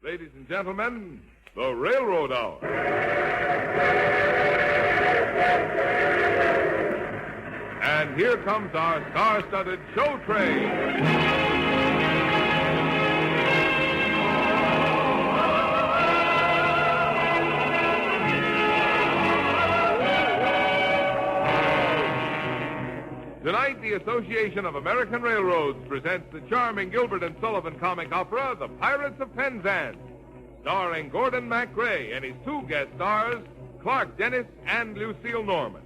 Ladies and gentlemen, the Railroad Hour. And here comes our star-studded show train. Tonight, the Association of American Railroads presents the charming Gilbert and Sullivan comic opera, The Pirates of Penzance, starring Gordon MacRae and his two guest stars, Clark Dennis and Lucille Norman.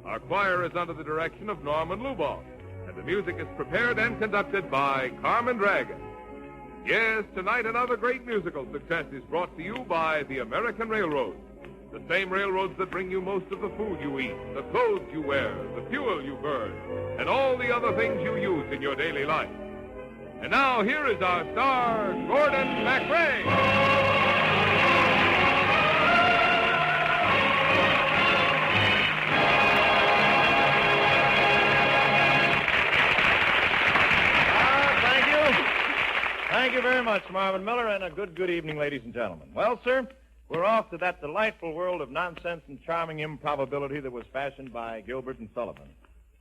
Our choir is under the direction of Norman Luboff, and the music is prepared and conducted by Carmen Dragon. Yes, tonight another great musical success is brought to you by the American Railroads. The same railroads that bring you most of the food you eat, the clothes you wear, the fuel you burn, and all the other things you use in your daily life. And now, here is our star, Gordon MacRae. Thank you. Thank you very much, Marvin Miller, and a good evening, ladies and gentlemen. Well, sir, we're off to that delightful world of nonsense and charming improbability that was fashioned by Gilbert and Sullivan.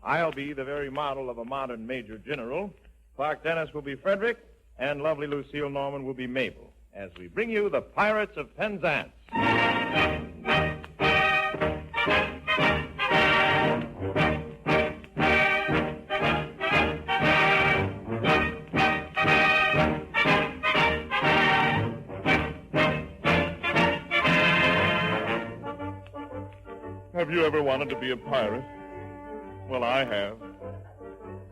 I'll be the very model of a modern Major General. Clark Dennis will be Frederick, and lovely Lucille Norman will be Mabel, as we bring you the Pirates of Penzance. Have you ever wanted to be a pirate? Well, I have.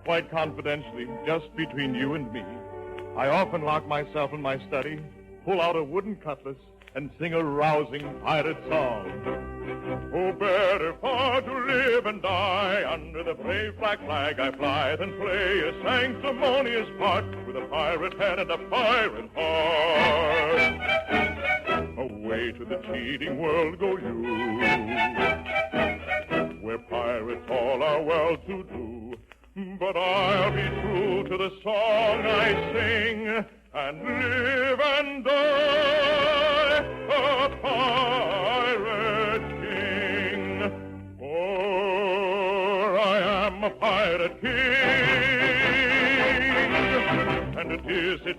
Quite confidentially, just between you and me, I often lock myself in my study, pull out a wooden cutlass, and sing a rousing pirate song. Oh, better far to live and die under the brave black flag I fly than play a sanctimonious part with a pirate head and a pirate heart. Away to the cheating world go you, where pirates all are well to do. But I'll be true to the song I sing and live and die a pirate king. For I am a pirate king. And it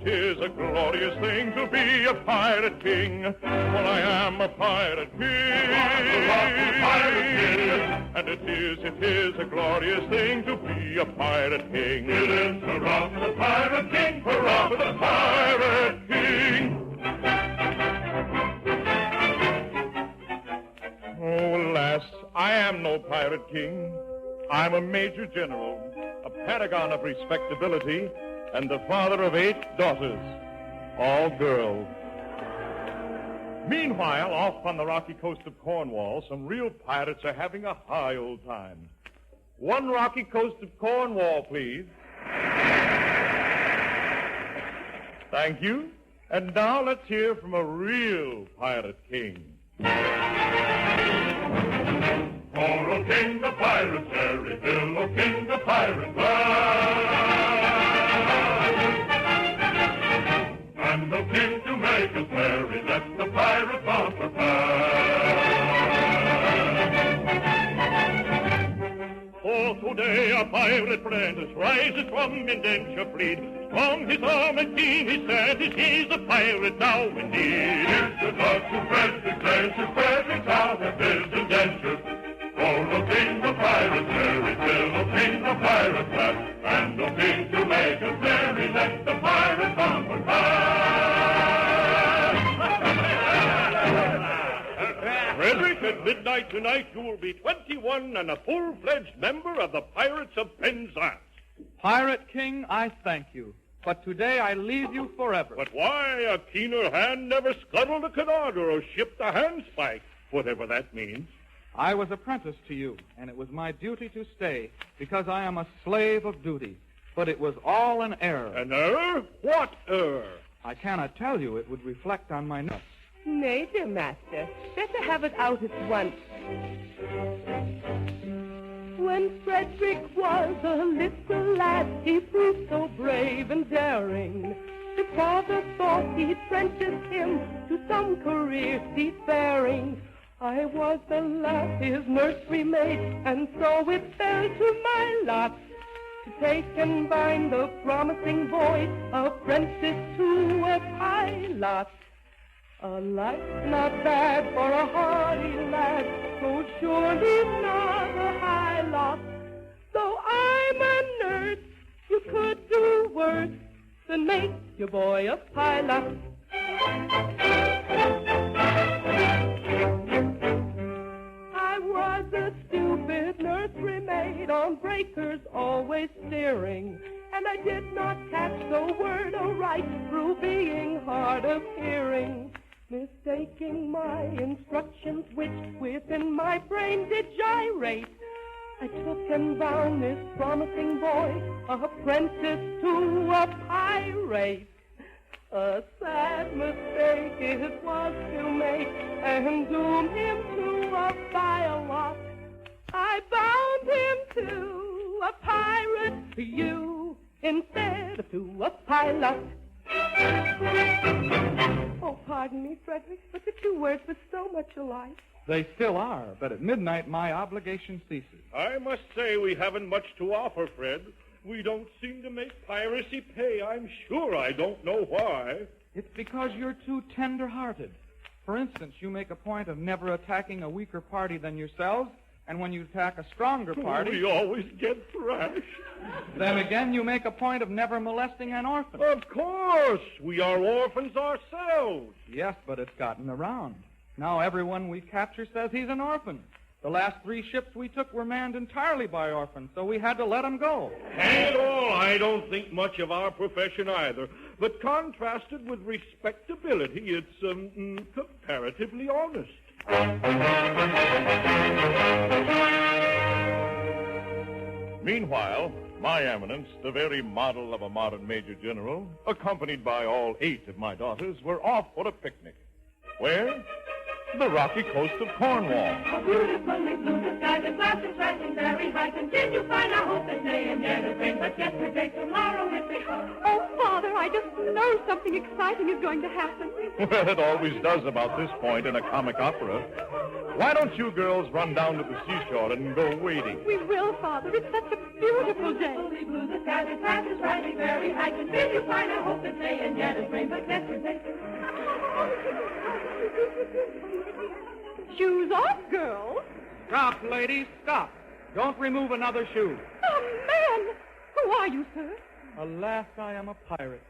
is a glorious thing to be a pirate king. Well, I am a pirate king. And it is a glorious thing to be a pirate king. It is hurrah for the pirate king, hurrah for the pirate king. Oh, alas, I am no pirate king. I'm a Major General, a paragon of respectability, and the father of 8 daughters, all girls. Meanwhile, off on the rocky coast of Cornwall, some real pirates are having a high old time. One rocky coast of Cornwall, please. Thank you. And now let's hear from a real pirate king. Oh, King the pirate, Jerry Bill, oh, King the pirate, and the king to make us merry, let the pirate bumper pass. For today a pirate apprentice rises from indenture fleet. Strong his arm and keen his status, he's a pirate now indeed. Here's the talk to Frederick, there's his Frederick's out of his indentures. Oh, the king the pirate, Jerry Bill, oh, king the pirate, and the king to make us merry, let the pirate bumper pass. Frederick, at midnight tonight you will be 21 and a full-fledged member of the Pirates of Penzance. Pirate King, I thank you. But today I leave you forever. But why? A keener hand never scuttled a Canarder or shipped a handspike, whatever that means. I was apprenticed to you, and it was my duty to stay, because I am a slave of duty. But it was all an error. An error? What error? I cannot tell you. It would reflect on my notes. Nay, dear master, better have it out at once. When Frederick was a little lad, he proved so brave and daring. His father thought he'd apprentice him to some career seafaring. I was the last his nursery maid, and so it fell to my lot to take and bind the promising boy apprentice to a pilot. A life not bad for a hardy lad, so surely not a high lot. Though I'm a nurse, you could do worse than make your boy a pilot. I was a stupid nursery maid, on breakers always steering, and I did not catch the word aright through being hard of hearing, mistaking my instructions which within my brain did gyrate. I took and bound this promising boy apprentice to a pirate. A sad mistake it was to make and doom him to a vile lot. I bound him to a pirate, you, instead of to a pilot. Oh, pardon me, Frederick, but the two words were so much alike. They still are, but at midnight my obligation ceases. I must say we haven't much to offer, Fred. We don't seem to make piracy pay. I'm sure I don't know why. It's because you're too tender-hearted. For instance, you make a point of never attacking a weaker party than yourselves, and when you attack a stronger party... We always get thrashed. Then again, you make a point of never molesting an orphan. Of course. We are orphans ourselves. Yes, but it's gotten around. Now everyone we capture says he's an orphan. The last 3 ships we took were manned entirely by orphans, so we had to let them go. Hang it all, I don't think much of our profession either. But contrasted with respectability, it's comparatively honest. Meanwhile, my eminence, the very model of a modern major general, accompanied by all 8 of my daughters, were off for a picnic. Where? The rocky coast of Cornwall. Oh, beautifully blue, the sky, the glass is rising very high. Continue fine, I hope this day and yet it rains, but yesterday, tomorrow it may. Oh, Father, I just know something exciting is going to happen. Well, it always does about this point in a comic opera. Why don't you girls run down to the seashore and go wading? We will, Father. It's such a beautiful day. Beautifully blue, the sky, the glass is rising very high. Continue fine, I hope this day and yet it rains, but yesterday. Shoes off, girls. Stop, ladies, stop. Don't remove another shoe. Oh, man. Who are you, sir? Alas, I am a pirate.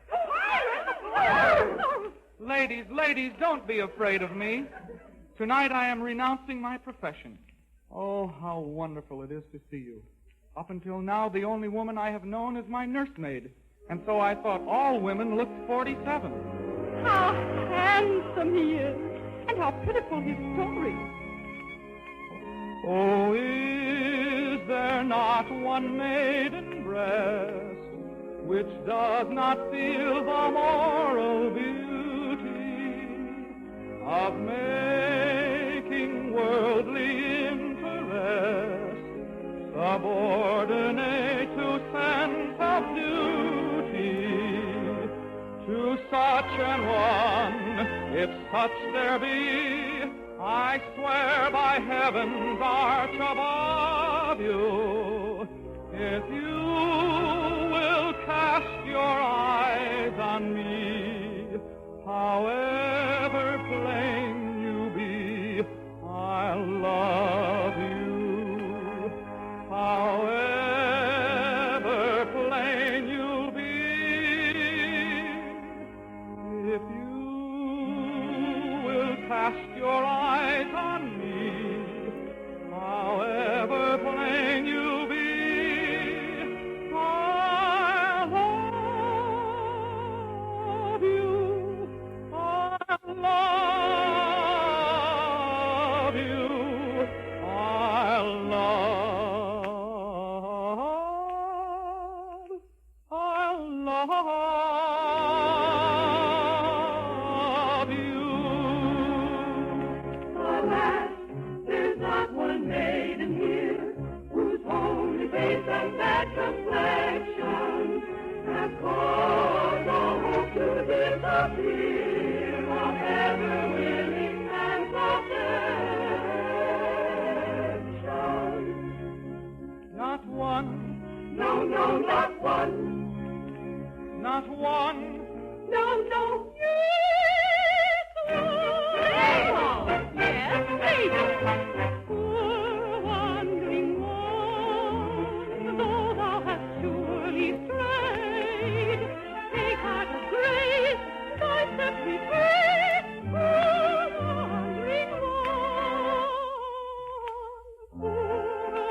Oh. Ladies, don't be afraid of me. Tonight I am renouncing my profession. Oh, how wonderful it is to see you. Up until now, the only woman I have known is my nursemaid, and so I thought all women looked 47. How handsome he is, and how pitiful his story. Oh, is there not one maiden breast which does not feel the moral beauty of making worldly interest subordinate to sense of duty? To such an one, if such there be, I swear by heaven's arch above you, if you will cast your eyes on me, however plain you be, I'll love you. However plain you'll be, if you will cast your eyes on me, however plain you'll be, I'll love you, I'll love you, I'll love you. between,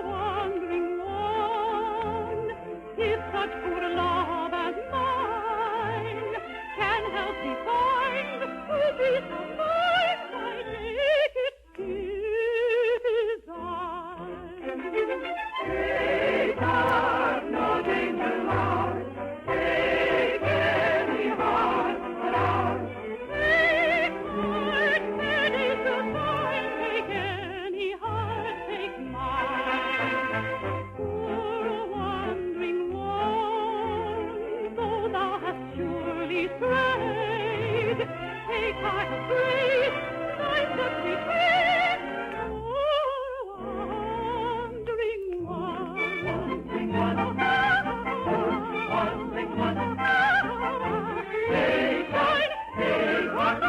wandering one, if such good love as mine can help me find who peace of mind might make it design. Take heart, no danger loud. Take any heart but ours. Take heart, many to find. Take any heart, take mine. Poor wandering one, though thou hast surely strayed, take heart of grace, thy steps between. Poor wandering one. Wandering one. Wandering one. Take heart, take heart.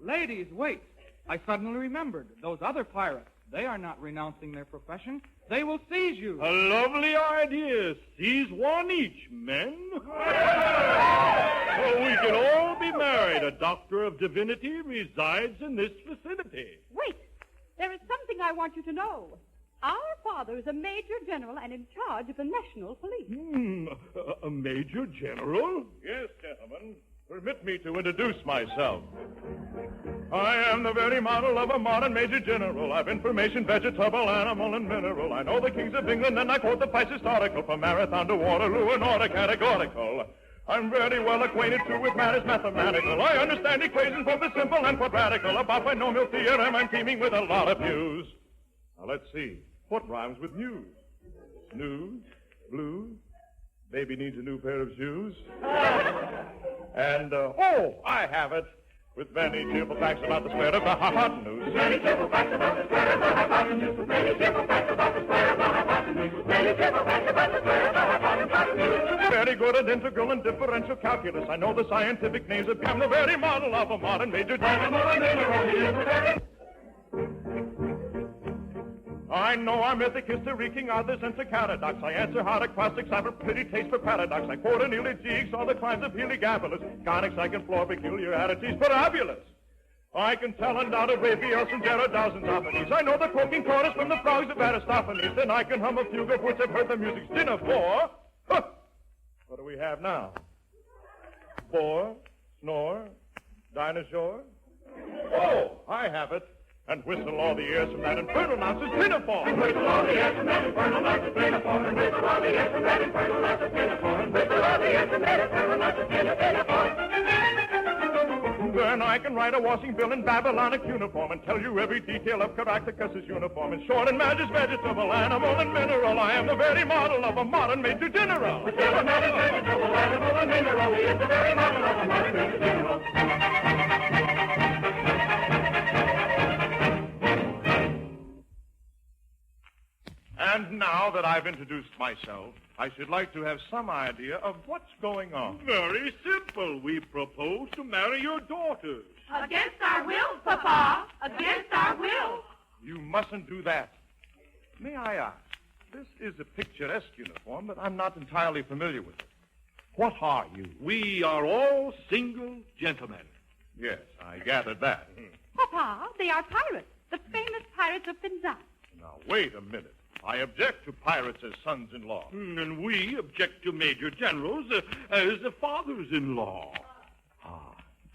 Ladies, wait. I suddenly remembered. Those other pirates, they are not renouncing their profession. They will seize you. A lovely idea. Seize one each, men. So we can all be married. A doctor of divinity resides in this vicinity. Wait. There is something I want you to know. Our father is a major general and in charge of the national police. A major general? Yes, gentlemen. Permit me to introduce myself. I am the very model of a modern major general. I've information, vegetable, animal, and mineral. I know the kings of England, and I quote the Price historical from Marathon to Waterloo in order categorical. I'm very well acquainted, too, with matters mathematical. I understand equations, both the simple and quadratical. About binomial theorem, I'm teeming with a lot of views. Now, let's see. What rhymes with news? Snooze, blues, baby needs a new pair of shoes. And, I have it. With many cheerful facts about the spread of the hypotenuse. Many cheerful facts about the spread of the hypotenuse. Many cheerful facts about the spread of the hypotenuse. Many cheerful facts about the spread of the hypotenuse. Very good at integral and differential calculus. I know the scientific names of... I'm the very model of a modern major general. I know our mythic history, King Arthur's and Caradox. I answer hard acrostics, I've a pretty taste for paradox. I quote an elegiacs, all the crimes of Heliogabalus. Conics I can floor peculiarities, parabulous. I can tell undoubted Raphael's and Gerardo's and Zophanies. I know the croaking chorus from the frogs of Aristophanes. Then I can hum a fugue of which I've heard the music's dinner for. Huh. What do we have now? Bore, snore, dinosaur. Oh, I have it. And whistle all the airs from that infernal nonsense pinafore. And whistle all the airs from that infernal nonsense pinafore. And whistle all the airs from that infernal nonsense pinafore. And whistle all the airs from that infernal nonsense pinafore. Then I can write a washing bill in Babylonic uniform and tell you every detail of Caractacus's uniform. In short and matters vegetable, animal, and mineral, I am the very model of a modern major general. In short and matters vegetable, animal, and mineral, he is the very model of a modern major general. And now that I've introduced myself, I should like to have some idea of what's going on. Very simple. We propose to marry your daughters. Against our will, Papa. Against our will. You mustn't do that. May I ask, this is a picturesque uniform, but I'm not entirely familiar with it. What are you? We are all single gentlemen. Yes, I gathered that. Papa, they are pirates. The famous pirates of Penzance. Now, wait a minute. I object to pirates as sons-in-law. And we object to major generals as fathers-in-law. Ah,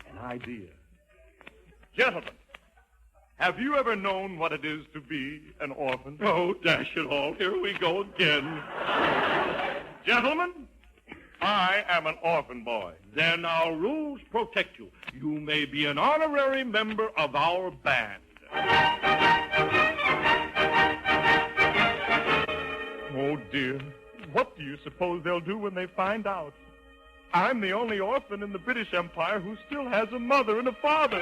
an idea. Gentlemen, have you ever known what it is to be an orphan? Oh, dash it all. Here we go again. Gentlemen, I am an orphan boy. Then our rules protect you. You may be an honorary member of our band. Oh, dear. What do you suppose they'll do when they find out? I'm the only orphan in the British Empire who still has a mother and a father.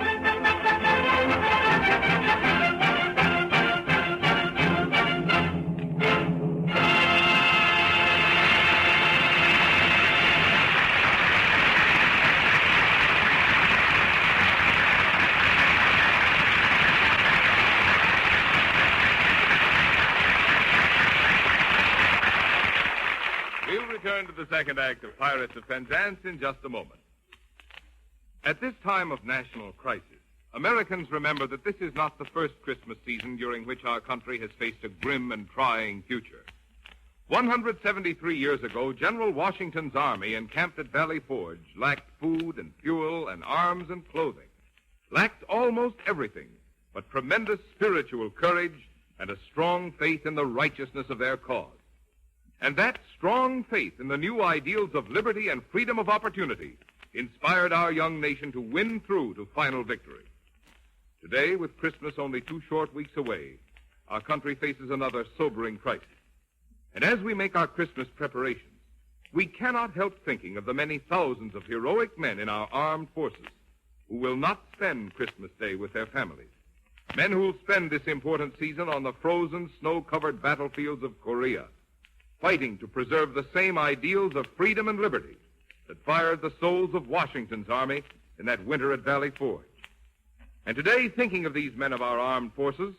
We'll return to the second act of Pirates of Penzance in just a moment. At this time of national crisis, Americans remember that this is not the first Christmas season during which our country has faced a grim and trying future. 173 years ago, General Washington's army encamped at Valley Forge lacked food and fuel and arms and clothing, lacked almost everything but tremendous spiritual courage and a strong faith in the righteousness of their cause. And that strong faith in the new ideals of liberty and freedom of opportunity inspired our young nation to win through to final victory. Today, with Christmas only 2 short weeks away, our country faces another sobering crisis. And as we make our Christmas preparations, we cannot help thinking of the many thousands of heroic men in our armed forces who will not spend Christmas Day with their families. Men who will spend this important season on the frozen, snow-covered battlefields of Korea, fighting to preserve the same ideals of freedom and liberty that fired the souls of Washington's army in that winter at Valley Forge. And today, thinking of these men of our armed forces,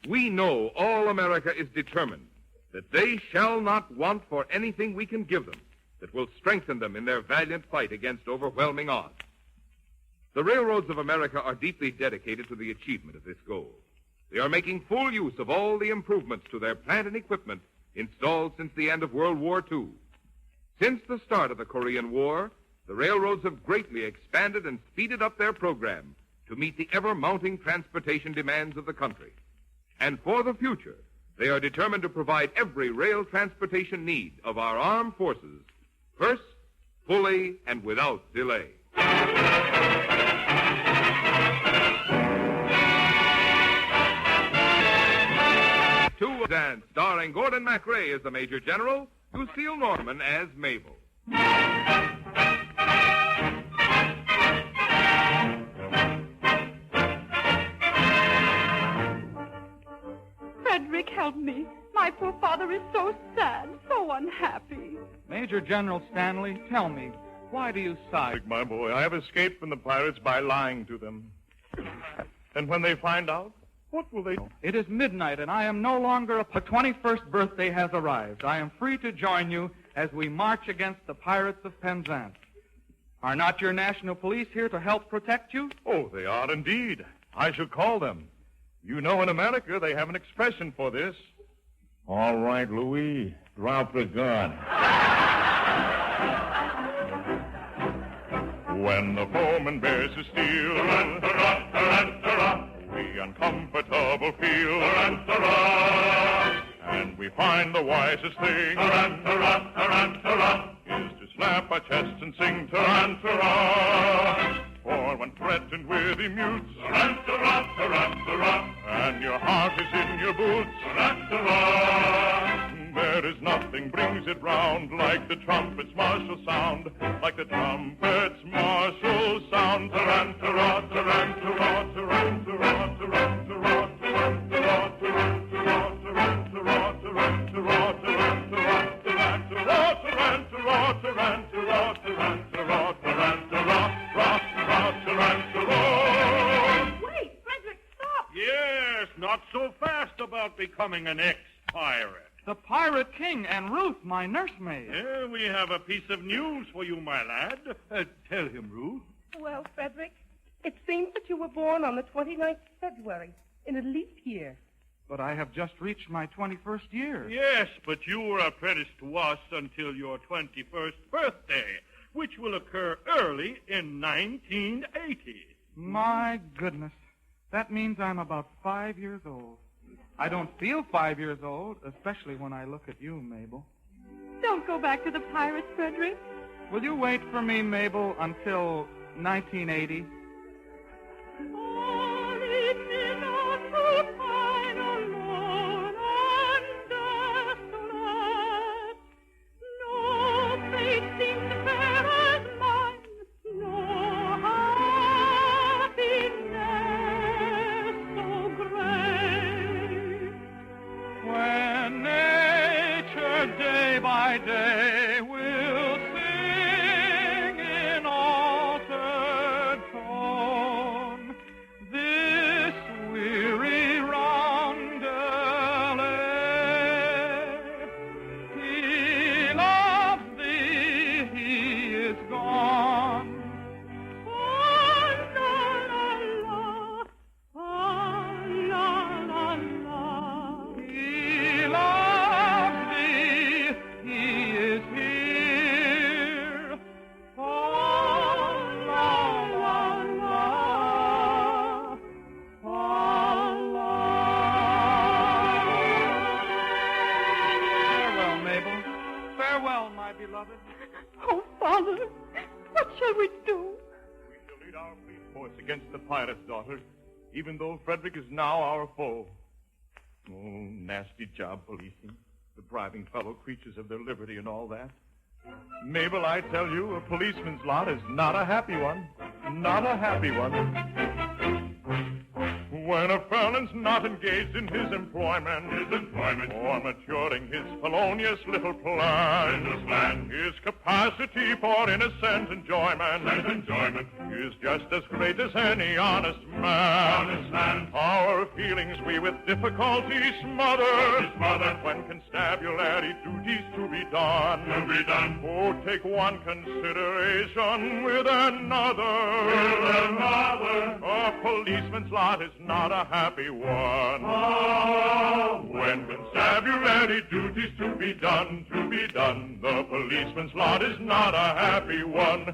we know all America is determined that they shall not want for anything we can give them that will strengthen them in their valiant fight against overwhelming odds. The railroads of America are deeply dedicated to the achievement of this goal. They are making full use of all the improvements to their plant and equipment installed since the end of World War II. Since the start of the Korean War, the railroads have greatly expanded and speeded up their program to meet the ever-mounting transportation demands of the country. And for the future, they are determined to provide every rail transportation need of our armed forces, first, fully, and without delay. Dance, starring Gordon MacRae as the Major General, Lucille Norman as Mabel. Frederick, help me. My poor father is so sad, so unhappy. Major General Stanley, tell me, why do you sigh? My boy, I have escaped from the pirates by lying to them. And when they find out, what will they do? It is midnight, and I am no longer a... The 21st birthday has arrived. I am free to join you as we march against the Pirates of Penzance. Are not your national police here to help protect you? Oh, they are indeed. I shall call them. You know, in America, they have an expression for this. All right, Louis, drop the gun. When the foeman bears his steel, we uncomfortable feel, and we find the wisest thing is to slap our chests and sing tarantara. For when threatened with the mutes, and your heart is in your boots, there is nothing brings it round like the trumpet's martial sound, like the trumpet's martial sound. Tarantara, tarantara, tarantara, tarantara, tarantara, tarantara, tarantara, tarantara, tarantara, tarantara, tarantara, tarantara, tarantara, tarantara, tarantara. Wait, Frederick, stop! Yes, not so fast about becoming an ex-pirate. The Pirate King and Ruth, my nursemaid. We have a piece of news for you, my lad. Tell him, Ruth. Well, Frederick, it seems that you were born on the 29th of February in a leap year. But I have just reached my 21st year. Yes, but you were apprenticed to us until your 21st birthday, which will occur early in 1980. My goodness. That means I'm about 5 years old. I don't feel 5 years old, especially when I look at you, Mabel. Don't go back to the pirates, Frederick. Will you wait for me, Mabel, until 1980? by day will sing in altered tone this weary roundelay. He loves thee, he is gone. He loves thee, he is here. Farewell, Mabel. Farewell, my beloved. Oh, Father, what shall we do? We shall lead our fleet force against the pirates, daughter, even though Frederick is now our foe. Oh, nasty job policing, depriving fellow creatures of their liberty and all that. Mabel, I tell you, a policeman's lot is not a happy one. Not a happy one. When a felon's not engaged in his employment, or maturing his felonious little plan, his capacity for innocent enjoyment, is just as great as any honest man. Our feelings we with difficulty smother, when constabulary duties to be done. Oh, take one consideration with another. A policeman's lot is not a happy one. When constabulary duties to be done, the policeman's lot is not a happy one.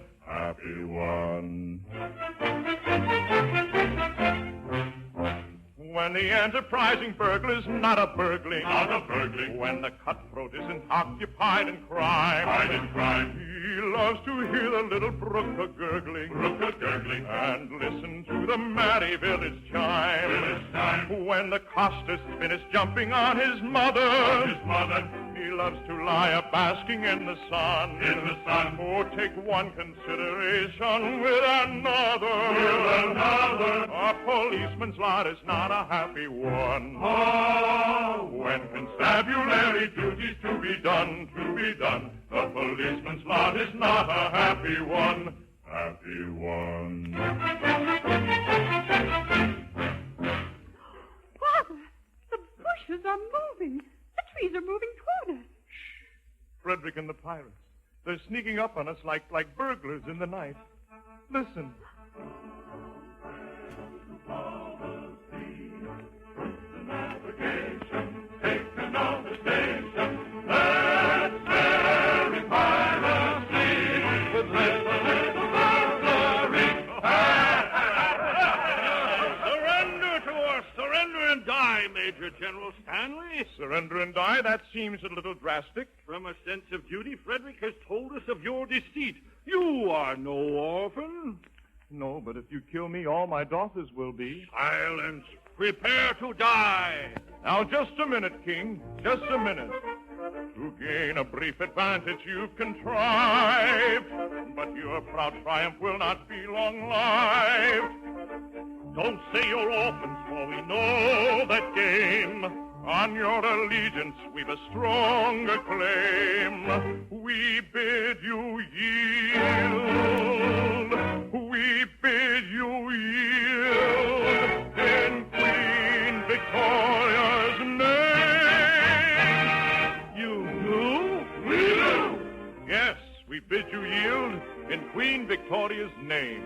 When the enterprising burglar's not a burgling. When the cutthroat isn't occupied in crime. He loves to hear the little brook a-gurgling. And listen to the merry village chime. When the coster's finished jumping on his mother. He loves to lie a-basking in the sun. Oh, take one consideration with another. A policeman's lot is not a happy one. When constabulary duties to be done, the policeman's lot is not a happy one. Father, the bushes are moving. The trees are moving toward us. Frederick and the pirates. They're sneaking up on us like burglars in the night. Listen. Major General Stanley? Surrender and die? That seems a little drastic. From a sense of duty, Frederick has told us of your deceit. You are no orphan. No, but if you kill me, all my daughters will be. Silence. Prepare to die. Now, just a minute, King. Just a minute. To gain a brief advantage you've contrived, but your proud triumph will not be long-lived. Don't say you're orphans, for we know that game. On your allegiance we've a stronger claim. We bid you yield. We bid you yield in Queen Victoria's name. You do? We do. Yes, we bid you yield in Queen Victoria's name.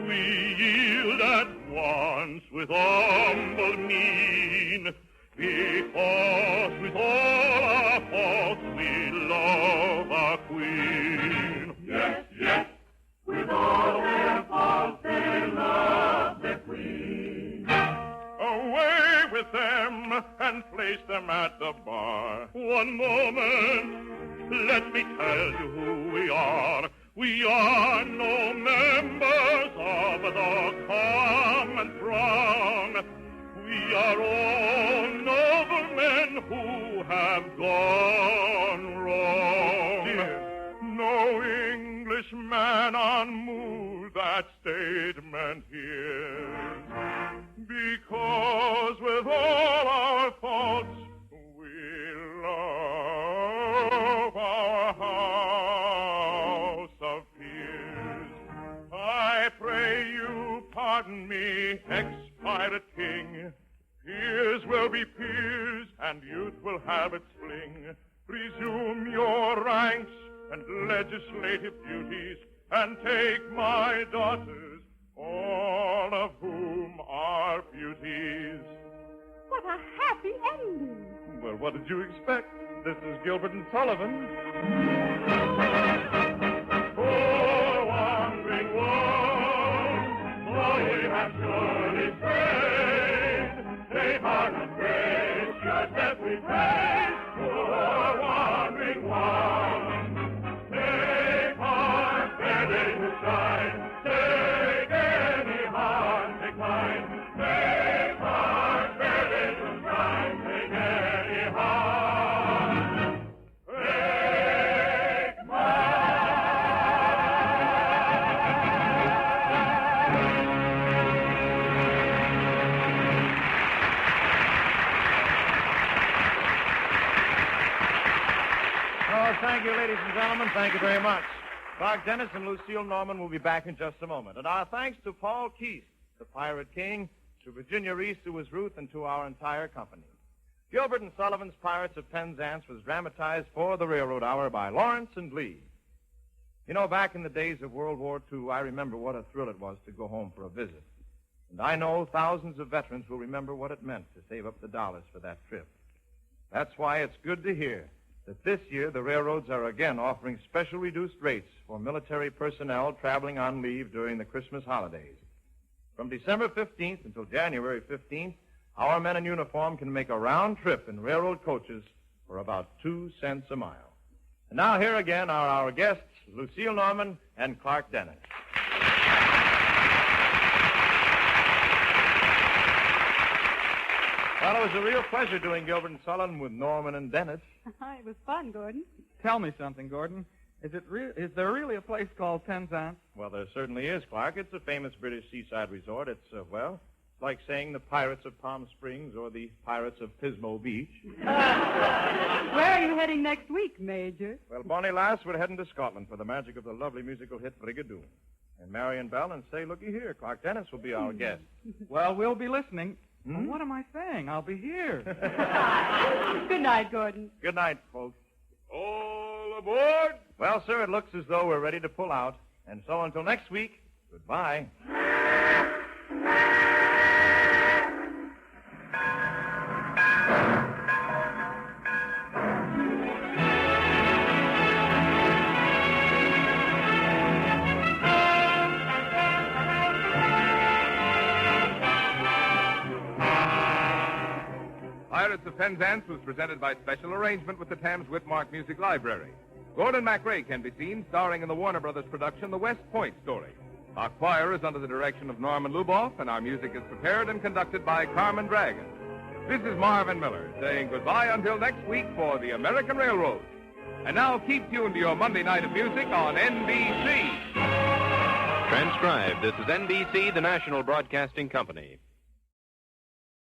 We yield at once with humble mien, because with all our faults we love our queen. Yes, with all their faults they love their queen. Away with them and place them at the bar. One moment, let me tell you who we are. We are no members of the common throng. We are all noblemen who have gone wrong. Dear, no Englishman unmoved that statement hears, because with all our faults we love Peers will be peers, and youth will have its fling. Resume your ranks and legislative duties, and take my daughters, all of whom are beauties. What a happy ending. Well, what did you expect? This is Gilbert and Sullivan. Oh, wandering one, for we have surely strayed. Take heart and grace, your step we pray. Oh, wandering one, take heart, fair day to shine. Take any heart, take mine. Take heart, fair day to shine. Take any heart, take mine. Oh, thank you, ladies and gentlemen. Thank you very much. Clark Dennis and Lucille Norman will be back in just a moment. And our thanks to Paul Keith, the Pirate King, to Virginia Reese, who was Ruth, and to our entire company. Gilbert and Sullivan's Pirates of Penzance was dramatized for the Railroad Hour by Lawrence and Lee. You know, back in the days of World War II, I remember what a thrill it was to go home for a visit. And I know thousands of veterans will remember what it meant to save up the dollars for that trip. That's why it's good to hear that this year the railroads are again offering special reduced rates for military personnel traveling on leave during the Christmas holidays. From December 15th until January 15th, our men in uniform can make a round trip in railroad coaches for about 2 cents a mile. And now here again are our guests, Lucille Norman and Clark Dennis. Well, it was a real pleasure doing Gilbert and Sullivan with Norman and Dennis. It was fun, Gordon. Tell me something, Gordon. Is there really a place called Penzance? Well, there certainly is, Clark. It's a famous British seaside resort. It's, like saying the Pirates of Palm Springs or the Pirates of Pismo Beach. Where are you heading next week, Major? Well, Bonnie Lass, we're heading to Scotland for the magic of the lovely musical hit Brigadoon. And Marion Bell and say, looky here, Clark Dennis will be our guest. Well, we'll be listening. Well, what am I saying? I'll be here. Good night, Gordon. Good night, folks. All aboard! Well, sir, it looks as though we're ready to pull out. And so until next week, goodbye. Pirates of Penzance was presented by special arrangement with the Thames Whitmark Music Library. Gordon MacRae can be seen starring in the Warner Brothers production, The West Point Story. Our choir is under the direction of Norman Luboff, and our music is prepared and conducted by Carmen Dragon. This is Marvin Miller saying goodbye until next week for the American Railroad. And now keep tuned to your Monday night of music on NBC. Transcribed, this is NBC, the national broadcasting company.